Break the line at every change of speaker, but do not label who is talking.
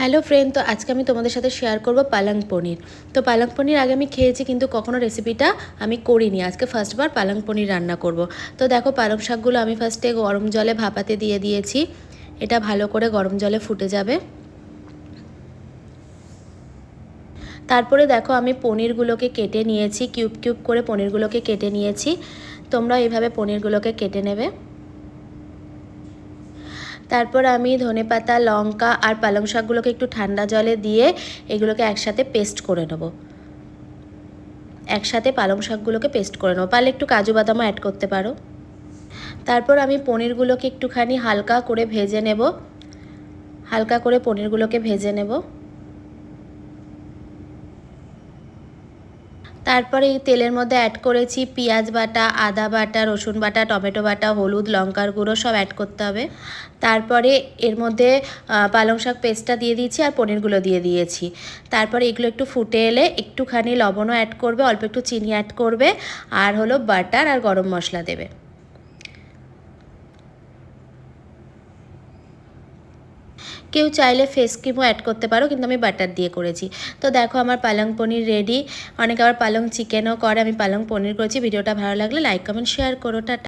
Hello friend, তো আজকে আমি তোমাদের সাথে শেয়ার করব পালং পনির। তো পালং পনির আগে আমি খেয়েছি, কিন্তু কখনো রেসিপিটা আমি করিনি। আজকে ফার্স্টবার পালং পনির রান্না করব। তো দেখো, পালং শাকগুলো আমি ফার্স্টে গরম জলে ভাপাতে দিয়ে দিয়েছি। এটা ভালো করে গরম জলে ফুটে যাবে। তারপরে দেখো, আমি পনিরগুলোকে কেটে নিয়েছি, কিউব কিউব করে পনিরগুলোকে কেটে নিয়েছি। তোমরা এইভাবে পনিরগুলোকে কেটে নেবে। তারপর আমি ধনেপাতা, লঙ্কা আর পালং শাকগুলোকে একটু ঠান্ডা জলে দিয়ে এগুলোকে একসাথে পেস্ট করে নেব। একসাথে পালং শাকগুলোকে পেস্ট করে নেবো। পারলে একটু কাজু বাদামও অ্যাড করতে পারো। তারপর আমি পনিরগুলোকে একটুখানি হালকা করে ভেজে নেব। হালকা করে পনিরগুলোকে ভেজে নেব। তারপরে এই তেলের মধ্যে অ্যাড করেছি পেঁয়াজ বাটা, আদা বাটা, রসুন বাটা, টমেটো বাটা, হলুদ, লঙ্কার গুঁড়ো সব অ্যাড করতে হবে। তারপরে এর মধ্যে পালং শাক পেস্টটা দিয়ে দিয়েছি আর পনিরগুলো দিয়ে দিয়েছি। তারপরে এগুলো একটু ফুটে এলে একটুখানি লবণও অ্যাড করবে, অল্প একটু চিনি অ্যাড করবে, আর হলো বাটার আর গরম মশলা দেবে। কেউ চাইলে ফেস ক্রিমও অ্যাড করতে পারো, কিন্তু আমি বাটার দিয়ে করেছি। তো দেখো, আমার পালং পনির রেডি। অনেকে আবার পালং চিকেনও করে, আমি পালং পনির করেছি। ভিডিওটা ভালো লাগলে লাইক, কমেন্ট, শেয়ার করো। টাটা।